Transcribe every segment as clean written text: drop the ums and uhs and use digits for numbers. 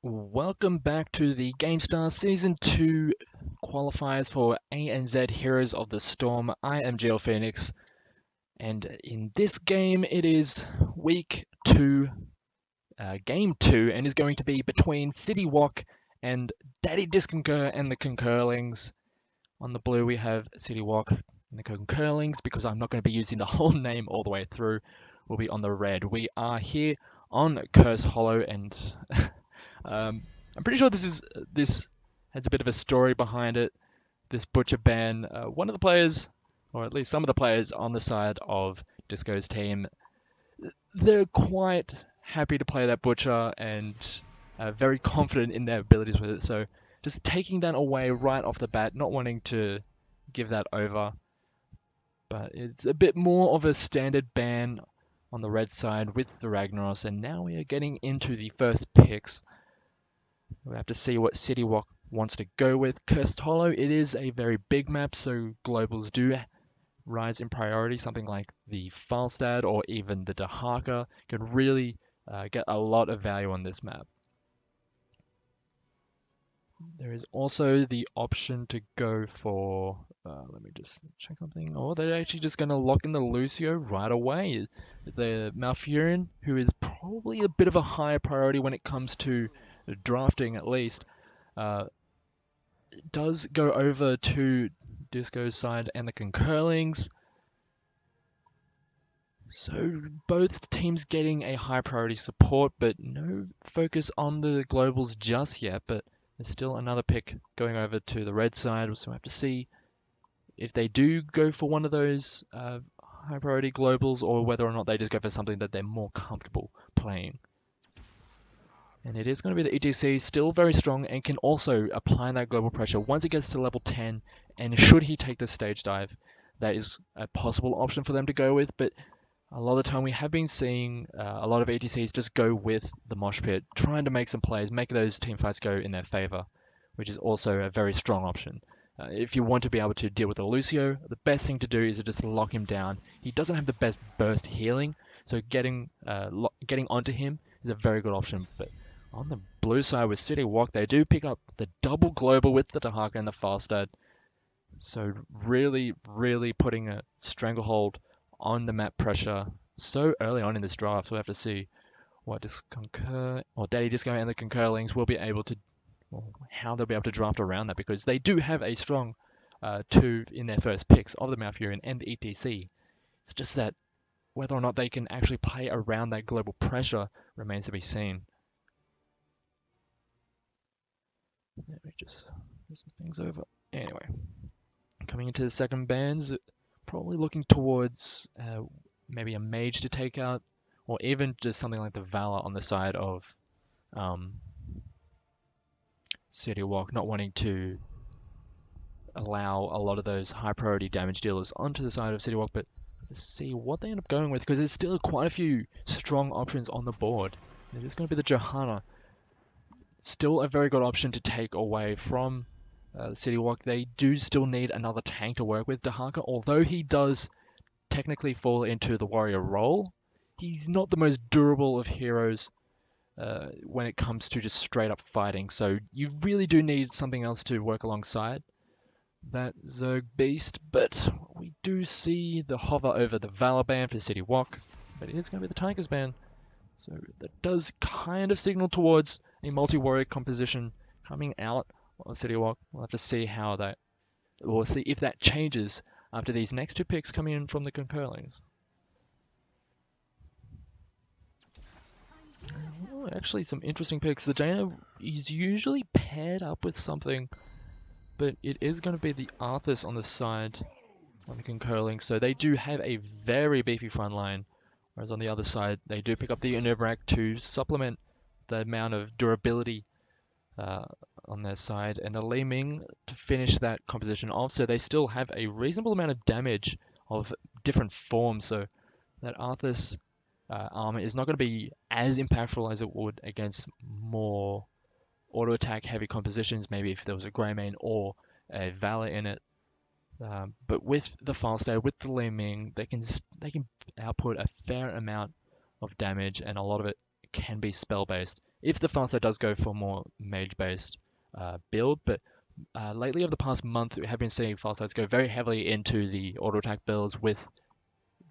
Welcome back to the GameStar Season 2 qualifiers for ANZ Heroes of the Storm. I am Geo Phoenix, and in this game it is week 2, game 2, and is going to be between City Walk and Daddy Disconcur and the Concurlings. On the blue we have City Walk and the Concurlings, because I'm not going to be using the whole name all the way through. Will be on the red. We are here on Curse Hollow, and I'm pretty sure this has a bit of a story behind it. This butcher ban. One of the players, or at least some of the players on the side of Disco's team, they're quite happy to play that butcher and very confident in their abilities with it. So just taking that away right off the bat, not wanting to give that over. But it's a bit more of a standard ban on the red side with the Ragnaros, and now we are getting into the first picks. We have to see what City Walk wants to go with. Cursed Hollow, it is a very big map, so globals do rise in priority. Something like the Falstad or even the Dahaka could really get a lot of value on this map. There is also the option to go for, let me just check something. Oh, they're actually just going to lock in the Lucio right away. The Malfurion, who is probably a bit of a higher priority when it comes to drafting at least, uh, does go over to Disco's side and the Concurlings. So both teams getting a high priority support, but no focus on the globals just yet. But there's still another pick going over to the red side, so we have to see if they do go for one of those high priority globals, or whether or not they just go for something that they're more comfortable playing. And it is going to be the ETC, still very strong, and can also apply that global pressure once it gets to level 10. And should he take the stage dive, that is a possible option for them to go with. But a lot of the time we have been seeing a lot of ETCs just go with the mosh pit, trying to make some plays, make those team fights go in their favor, which is also a very strong option. If you want to be able to deal with a Lucio, the best thing to do is to just lock him down. He doesn't have the best burst healing, so getting onto him is a very good option. But on the blue side with City Walk, they do pick up the double global with the Dahaka and the Falstad. So really, really putting a stranglehold on the map pressure so early on in this draft. We'll have to see what Daddy Disco and the Concurlings will be able to, well, how they'll be able to draft around that, because they do have a strong two in their first picks of the Malfurion and the ETC. It's just that whether or not they can actually play around that global pressure remains to be seen. Let me just move some things over. Anyway, coming into the second bands, probably looking towards maybe a mage to take out, or even just something like the Valor on the side of City Walk, not wanting to allow a lot of those high priority damage dealers onto the side of City Walk. But let's see what they end up going with, because there's still quite a few strong options on the board. It is going to be the Johanna. Still a very good option to take away from City Walk. They do still need another tank to work with Dahaka, although he does technically fall into the warrior role. He's not the most durable of heroes when it comes to just straight up fighting, so you really do need something else to work alongside that Zerg beast. But we do see the hover over the Valor ban for City Walk, but it is going to be the Tigers ban. So that does kind of signal towards a multi-warrior composition coming out of City Walk. We'll have to see how that, we'll see if that changes after these next two picks coming in from the Concurlings. Oh, actually, some interesting picks. The Jaina is usually paired up with something, but it is going to be the Arthas on the side on the Concurling. So they do have a very beefy front line, whereas on the other side, they do pick up the Unuvarak to supplement the amount of durability on their side, and the Li Ming to finish that composition off. So they still have a reasonable amount of damage of different forms. So that Arthas armor is not going to be as impactful as it would against more auto attack heavy compositions, maybe if there was a Greymane or a Valor in it. But with the Falstad, with the Li Ming, they can output a fair amount of damage, and a lot of it can be spell-based if the fast side does go for more mage-based build, but lately over the past month we have been seeing fast sides go very heavily into the auto attack builds with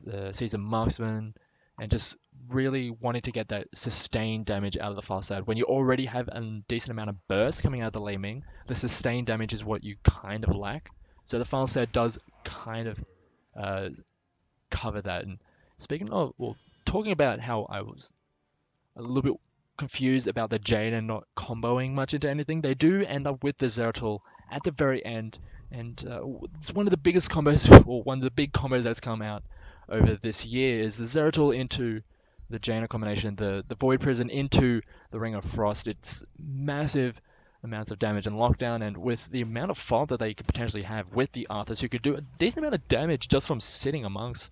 the seasoned marksman and just really wanting to get that sustained damage out of the fast side. When you already have a decent amount of burst coming out of the Li Ming, the sustained damage is what you kind of lack. So the fast side does kind of cover that. And speaking of, well, talking about how I was a little bit confused about the Jane and not comboing much into anything, they do end up with the Zeratul at the very end, and it's one of the biggest combos, or one of the big combos that's come out over this year is the Zeratul into the Jaina combination, the Void Prison into the Ring of Frost. It's massive amounts of damage and lockdown, and with the amount of fault that they could potentially have with the Arthas, you could do a decent amount of damage just from sitting amongst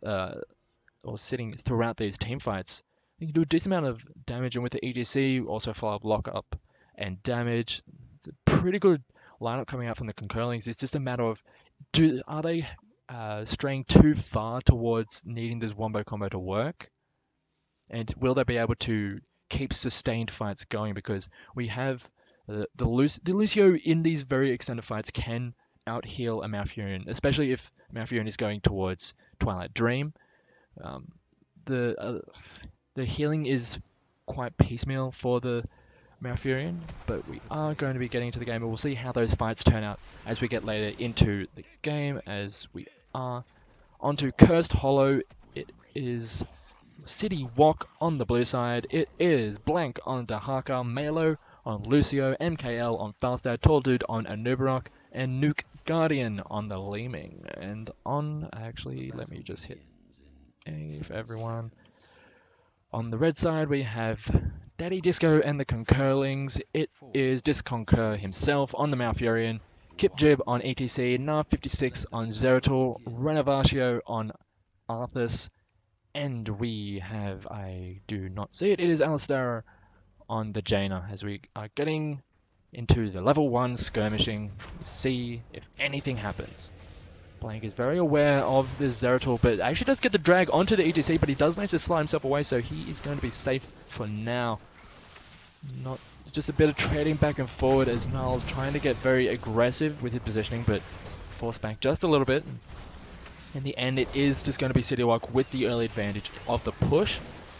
or sitting throughout these team fights. You can do a decent amount of damage, and with the EDC, also follow up lock up and damage. It's a pretty good lineup coming out from the Concurlings. It's just a matter of, are they straying too far towards needing this wombo combo to work? And will they be able to keep sustained fights going? Because we have the Lucio in these very extended fights can out heal a Malfurion, especially if Malfurion is going towards Twilight Dream. The healing is quite piecemeal for the Malfurion, but we are going to be getting into the game, and we'll see how those fights turn out as we get later into the game, as we are onto Cursed Hollow. It is City Walk on the blue side, it is Blank on Dahaka, Malo on Lucio, MKL on Falstad, Tall Dude on Anubarok, and Nuke Guardian on the Li Ming. And on, actually, let me just hit A for everyone. On the red side, we have Daddy Disco and the Concurlings. It is Disconcur himself on the Malfurion, Kipjib on ETC, Nar56 on Zeratul, Renovatio on Arthas, and we have, I do not see it, it is Alistair on the Jaina, as we are getting into the level 1 skirmishing to see if anything happens. Blank is very aware of this Zeratul, but actually does get the drag onto the ETC, but he does manage to slide himself away, so he is going to be safe for now. Not just a bit of trading back and forward as Null trying to get very aggressive with his positioning, but forced back just a little bit. In the end, it is just going to be City Walk with the early advantage of the push.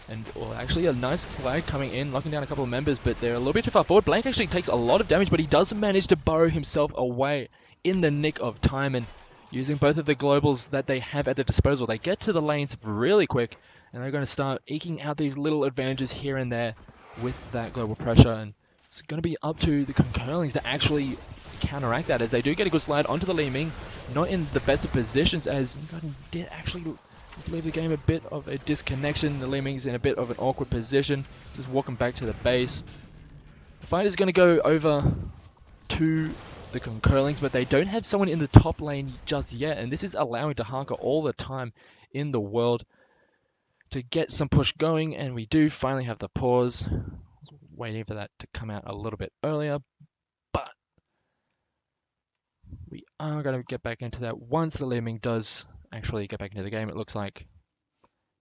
And well, actually a nice slag coming in, locking down a couple of members, but they're a little bit too far forward. Blank actually takes a lot of damage, but he does manage to burrow himself away in the nick of time, and using both of the globals that they have at their disposal, they get to the lanes really quick, and they're going to start eking out these little advantages here and there with that global pressure. And it's going to be up to the Concurlings to actually counteract that, as they do get a good slide onto the Li Ming. Not in the best of positions, as Garden did actually just leave the game a bit of a disconnection. The Li Ming's in a bit of an awkward position, just walking back to the base. The fight is going to go over to the Concurlings, but they don't have someone in the top lane just yet, and this is allowing Dahaka all the time in the world to get some push going, and we do finally have the pause. I was waiting for that to come out a little bit earlier, but we are going to get back into that once the Li Ming does actually get back into the game. It looks like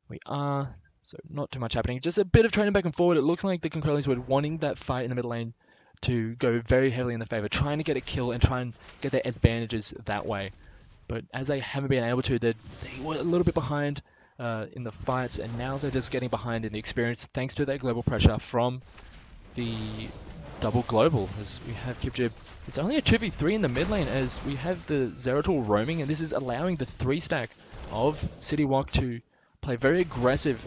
we are, so not too much happening, just a bit of trading back and forward. It looks like the Concurlings were wanting that fight in the middle lane to go very heavily in their favor, trying to get a kill and try and get their advantages that way. But as they haven't been able to, they were a little bit behind in the fights, and now they're just getting behind in the experience thanks to that global pressure from the double global. As we have Kipjib, it's only a 2v3 in the mid lane, as we have the Zeratul roaming, and this is allowing the 3-stack of City Walk to play very aggressive.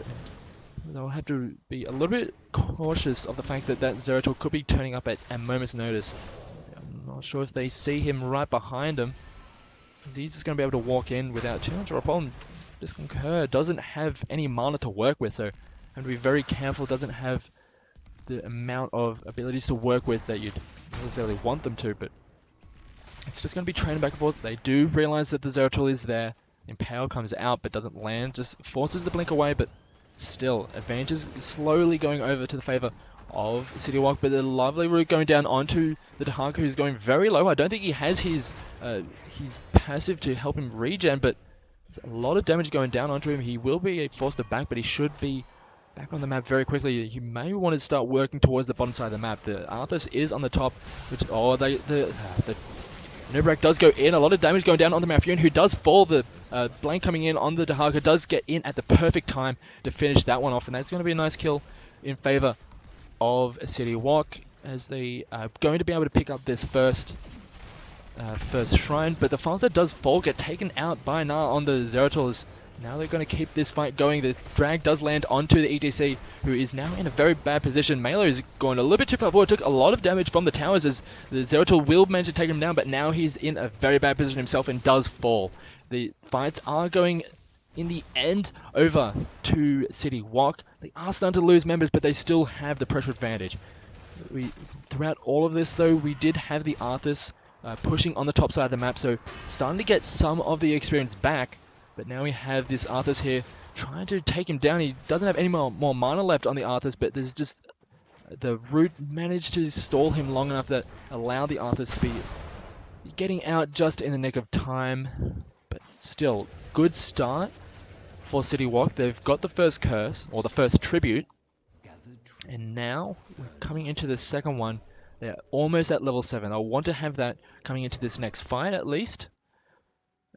They'll have to be a little bit cautious of the fact that that Zeratul could be turning up at a moment's notice. I'm not sure if they see him right behind him, as he's just going to be able to walk in without too much of a problem. Disconcur doesn't have any mana to work with, so have to be very careful. Doesn't have the amount of abilities to work with that you'd necessarily want them to, but it's just going to be training back and forth. They do realize that the Zeratul is there. Impale comes out but doesn't land, just forces the blink away, but still, advantages slowly going over to the favor of City Walk, but the lovely route going down onto the Dahaka, who's going very low. I don't think he has his passive to help him regen, but there's a lot of damage going down onto him. He will be forced to back, but he should be back on the map very quickly. You may want to start working towards the bottom side of the map. The Arthas is on the top, which the Nubrak does go in. A lot of damage going down on the Malfurion, who does fall. The Blank coming in on the Dahaka does get in at the perfect time to finish that one off, and that's going to be a nice kill in favor of City Walk, as they are going to be able to pick up this first shrine. But the Falster does fall, get taken out by Na on the Zeratul. Now they're going to keep this fight going. The drag does land onto the ETC, who is now in a very bad position. Melo is going a little bit too far forward, took a lot of damage from the towers as the Zeratul will manage to take him down, but now he's in a very bad position himself and does fall. The fights are going, in the end, over to City Walk. They are starting to lose members, but they still have the pressure advantage. Throughout all of this, though, we did have the Arthas pushing on the top side of the map, so starting to get some of the experience back. But now we have this Arthas here trying to take him down. He doesn't have any more mana left on the Arthas, but there's just the root managed to stall him long enough that allowed the Arthas to be getting out just in the nick of time. But still, good start for City Walk. They've got the first curse, or the first tribute, and now we're coming into the second one. They're almost at level 7. I want to have that coming into this next fight at least,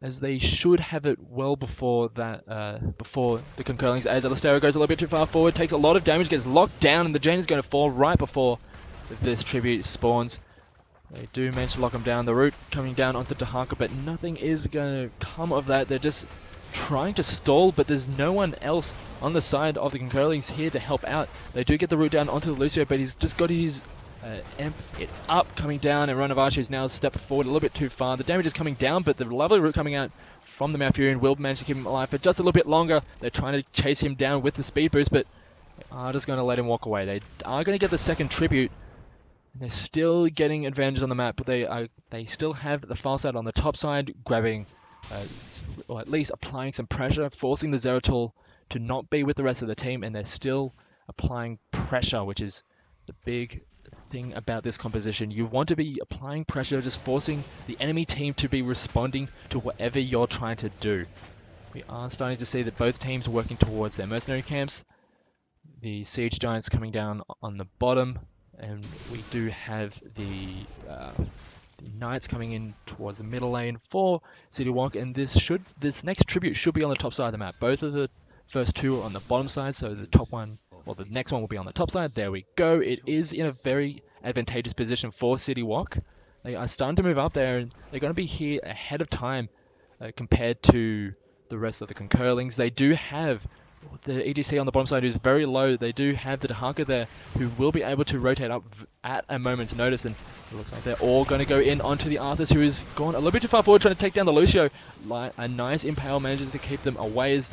as they should have it well before that, before the Concurlings, as Alistero goes a little bit too far forward, takes a lot of damage, gets locked down, and the Jane is going to fall right before this tribute spawns. They do manage to lock him down. The root coming down onto Dahaka, but nothing is going to come of that. They're just trying to stall, but there's no one else on the side of the Concurlings here to help out. They do get the root down onto the Lucio, but he's just got his amp it up, coming down, and Ronavachi is now stepped forward a little bit too far. The damage is coming down, but the lovely root coming out from the Malfurion will manage to keep him alive for just a little bit longer. They're trying to chase him down with the speed boost, but they are just going to let him walk away. They are going to get the second tribute. They're still getting advantage on the map, but they still have the far side on the top side, grabbing, or at least applying some pressure, forcing the Zeratul to not be with the rest of the team, and they're still applying pressure, which is the big thing about this composition. You want to be applying pressure, just forcing the enemy team to be responding to whatever you're trying to do. We are starting to see that both teams are working towards their mercenary camps. The siege giants coming down on the bottom, and we do have the knights coming in towards the middle lane for City Walk, and this next tribute should be on the top side of the map. Both of the first two are on the bottom side, so the top one, well, the next one will be on the top side. There we go. It is in a very advantageous position for City Walk. They are starting to move up there, and they're going to be here ahead of time compared to the rest of the Concurlings. They do have the EDC on the bottom side, who's very low. They do have the Dahaka there, who will be able to rotate up at a moment's notice, and it looks like they're all going to go in onto the Arthas, who has gone a little bit too far forward, trying to take down the Lucio. A nice impale manages to keep them away, as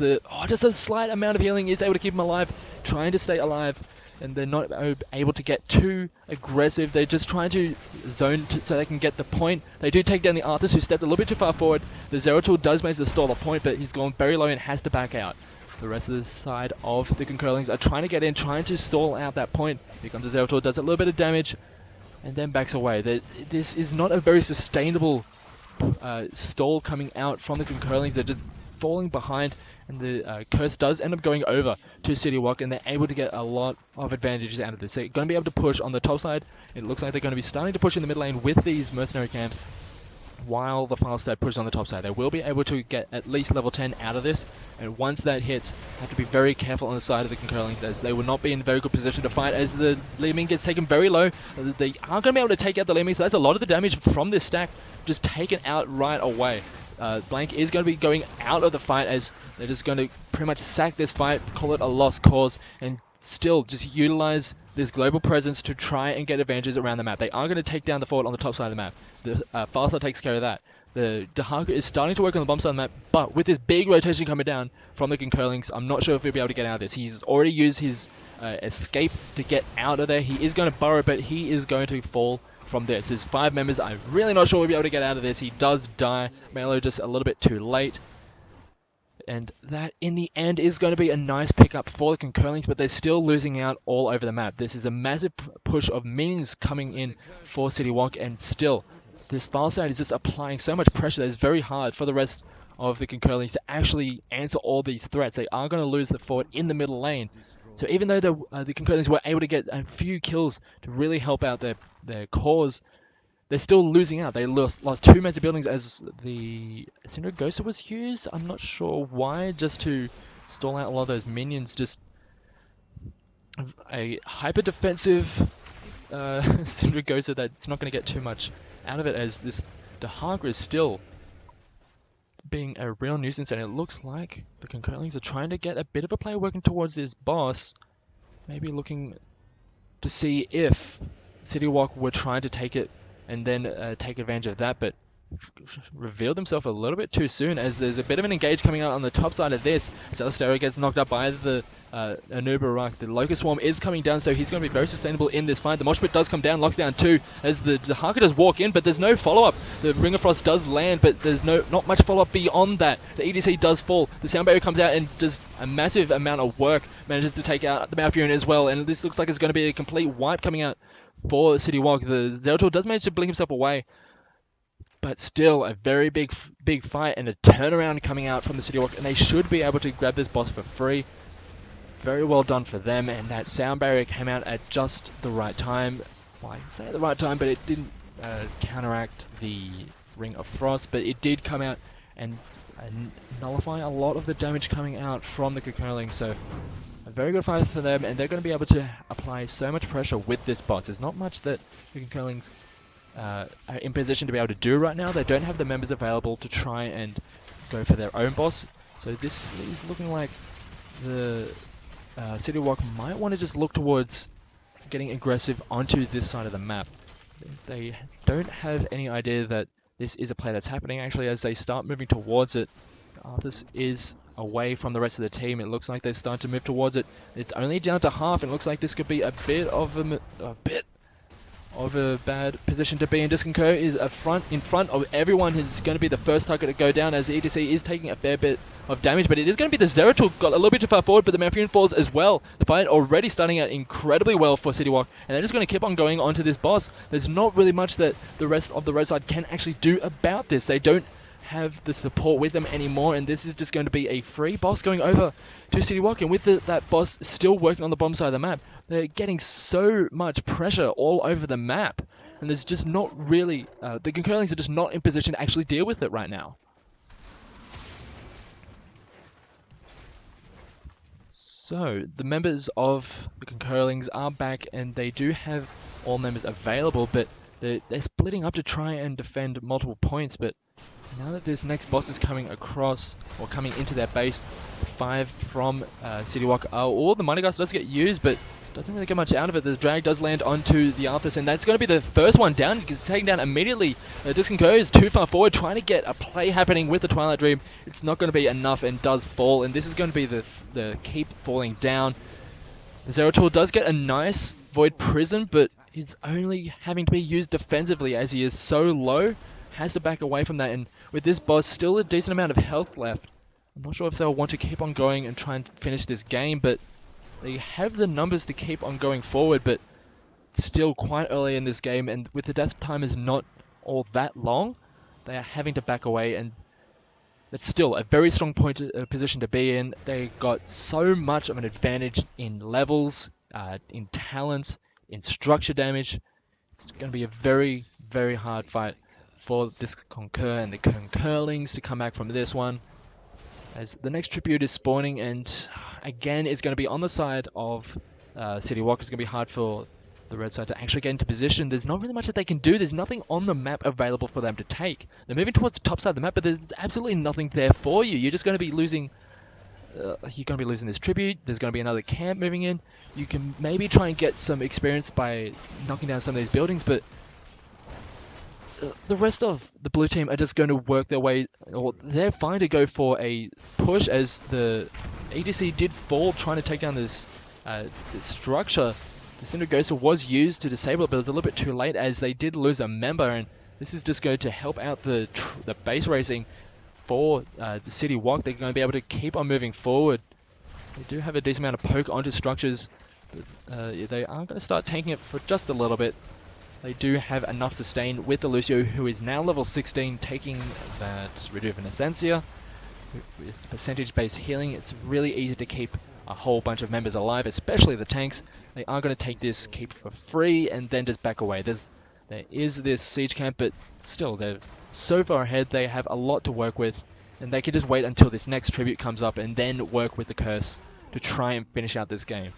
just a slight amount of healing is able to keep them alive, trying to stay alive, and they're not able to get too aggressive. They're just trying to zone so they can get the point. They do take down the Arthas, who stepped a little bit too far forward. The Zeratul does manage to stall a point, but he's gone very low and has to back out. The rest of the side of the Concurlings are trying to get in, trying to stall out that point. Here comes the Zeratul, does a little bit of damage, and then backs away. This is not a very sustainable stall coming out from the Concurlings. They're just falling behind, and the curse does end up going over to City Walk, and they're able to get a lot of advantages out of this. They're going to be able to push on the top side. It looks like they're going to be starting to push in the mid lane with these mercenary camps, while the final stat pushes on the top side. They will be able to get at least level 10 out of this, and once that hits, have to be very careful on the side of the Concurlings, as they will not be in a very good position to fight, as the Leeming gets taken very low. They are going to be able to take out the Leeming, so that's a lot of the damage from this stack just taken out right away. Blank is going to be going out of the fight, as they're just going to pretty much sack this fight, call it a lost cause, and still just utilize this global presence to try and get advantages around the map. They are going to take down the fort on the top side of the map. The Farstar takes care of that. The Dahaka is starting to work on the bottom side of the map, but with this big rotation coming down from the Concurlings, I'm not sure if he'll be able to get out of this. He's already used his escape to get out of there. He is going to burrow, but he is going to fall from this. There's 5 members. I'm really not sure we'll be able to get out of this. He does die. Melo just a little bit too late. And that, in the end, is going to be a nice pickup for the Concurlings, but they're still losing out all over the map. This is a massive push of minions coming in for City Walk, and still, this file side is just applying so much pressure that it's very hard for the rest of the Concurlings to actually answer all these threats. They are going to lose the fort in the middle lane, So even though the Concurlings were able to get a few kills to really help out their cause, they're still losing out. They lost 2 major buildings as the Syndra was used. I'm not sure why, just to stall out a lot of those minions. Just a hyper defensive Syndra that's not going to get too much out of it, as this Dahaka is still being a real nuisance, and it looks like the Concurlings are trying to get a bit of a play working towards this boss. Maybe looking to see if City Walk were trying to take it and then take advantage of that, but revealed himself a little bit too soon, as there's a bit of an engage coming out on the top side of this. Celestero gets knocked up by the Anubarak. The Locust Swarm is coming down, so he's going to be very sustainable in this fight. The Mosh Pit does come down, locks down 2, as the Dahaka does walk in, but there's no follow-up. The Ring of Frost does land, but there's not much follow-up beyond that. The EDC does fall. The Sound Barrier comes out and does a massive amount of work, manages to take out the Malfurion as well, and this looks like it's going to be a complete wipe coming out for City Walk. The Zeratul does manage to blink himself away, but still a very big fight and a turnaround coming out from the City Walk, and they should be able to grab this boss for free. Very well done for them, and that Sound Barrier came out at just the right time. Well, I can say at the right time, but it didn't counteract the Ring of Frost, but it did come out and nullify a lot of the damage coming out from the Concurling. So a very good fight for them, and they're going to be able to apply so much pressure with this boss. There's not much that the Concurlings are in position to be able to do right now. They don't have the members available to try and go for their own boss. So this is looking like the City Walk might want to just look towards getting aggressive onto this side of the map. They don't have any idea that this is a play that's happening. Actually, as they start moving towards it, Arthas is away from the rest of the team. It looks like they're starting to move towards it. It's only down to half, and it looks like this could be a bit of a bad position to be in. Disconcur is in front of everyone. He's going to be the first target to go down, as the EDC is taking a fair bit of damage, but it is going to be the Zeratul. Got a little bit too far forward, but the Malfurion falls as well. The fight already starting out incredibly well for City Walk, and they're just going to keep on going onto this boss. There's not really much that the rest of the red side can actually do about this. They don't have the support with them anymore, and this is just going to be a free boss going over to City Walk, and with that boss still working on the bottom side of the map, they're getting so much pressure all over the map, and there's just not really the Concurlings are just not in position to actually deal with it right now. So the members of the Concurlings are back, and they do have all members available, but they're splitting up to try and defend multiple points. But now that this next boss is coming across, or coming into their base, 5 from City Walk, the Mighty Gas does get used, but doesn't really get much out of it. The drag does land onto the Arthas, and that's going to be the first one down. It's taken down immediately. Disconcur is too far forward, trying to get a play happening with the Twilight Dream. It's not going to be enough, and does fall, and this is going to be the keep falling down. The Zeratul does get a nice Void Prison, but he's only having to be used defensively as he is so low. Has to back away from that, and with this boss still a decent amount of health left, I'm not sure if they'll want to keep on going and try and finish this game, but they have the numbers to keep on going forward, but still quite early in this game, and with the death time is not all that long, they are having to back away, and it's still a very strong position to be in. They got so much of an advantage in levels, in talents, in structure damage. It's going to be a very, very hard fight for this Concur and the Concurlings to come back from this one, as the next tribute is spawning, and again it's going to be on the side of City Walk. It's going to be hard for the red side to actually get into position. There's not really much that they can do. There's nothing on the map available for them to take. They're moving towards the top side of the map, but there's absolutely nothing there for you. You're just going to be losing this tribute. There's going to be another camp moving in. You can maybe try and get some experience by knocking down some of these buildings, but the rest of the blue team are just going to work their way, or they're fine to go for a push, as the EDC did fall trying to take down this structure. The Syndra was used to disable it, but it was a little bit too late, as they did lose a member, and this is just going to help out the base racing for the City Walk. They're going to be able to keep on moving forward. They do have a decent amount of poke onto structures, but they are going to start tanking it for just a little bit. They do have enough sustain with the Lucio, who is now level 16, taking that Rejuvenescencia. With percentage-based healing, it's really easy to keep a whole bunch of members alive, especially the tanks, they are going to take this keep for free and then just back away. There is this siege camp, but still, they're so far ahead, they have a lot to work with, and they can just wait until this next tribute comes up and then work with the curse to try and finish out this game.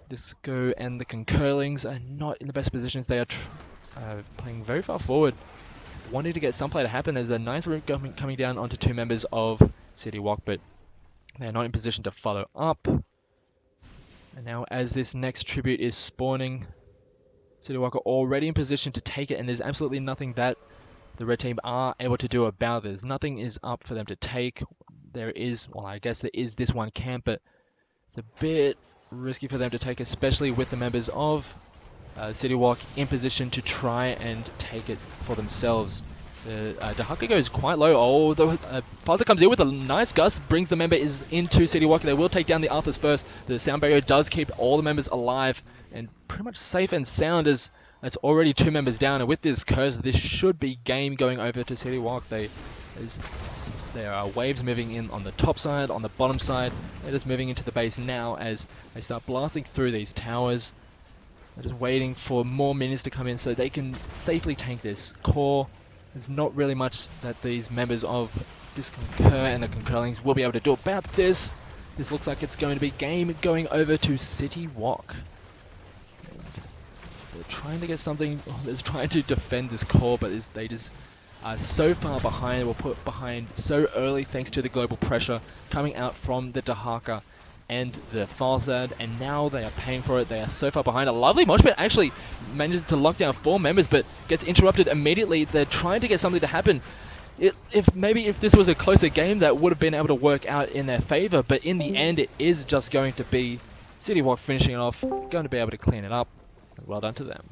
Disco and the Concurlings are not in the best positions. They are playing very far forward, wanting to get some play to happen. There's a nice route coming down onto two members of City Walk, but they're not in position to follow up. And now as this next tribute is spawning, City Walk are already in position to take it, and there's absolutely nothing that the red team are able to do about this. Nothing is up for them to take. There is, well, I guess there is this one camp, but it's a bit risky for them to take, especially with the members of City Walk in position to try and take it for themselves. The Dahaka goes quite low. Oh, the Father comes in with a nice gust, brings the member into City Walk. They will take down the Arthurs first. The sound barrier does keep all the members alive and pretty much safe and sound as that's already two members down. And with this curse, this should be game going over to City Walk. There are waves moving in on the top side, on the bottom side. They're just moving into the base now as they start blasting through these towers. They're just waiting for more minions to come in so they can safely tank this core. There's not really much that these members of Concur and the Concurlings will be able to do about this. This looks like it's going to be game going over to City Walk. And they're trying to get something, they're trying to defend this core, but they just are so far behind, were put behind so early thanks to the global pressure coming out from the Dahaka and the Falzad, and now they are paying for it. They are so far behind. A lovely mosh pit actually manages to lock down 4 members, but gets interrupted immediately. They're trying to get something to happen. If this was a closer game, that would have been able to work out in their favor, but in the end, it is just going to be City Walk finishing it off, going to be able to clean it up. Well done to them.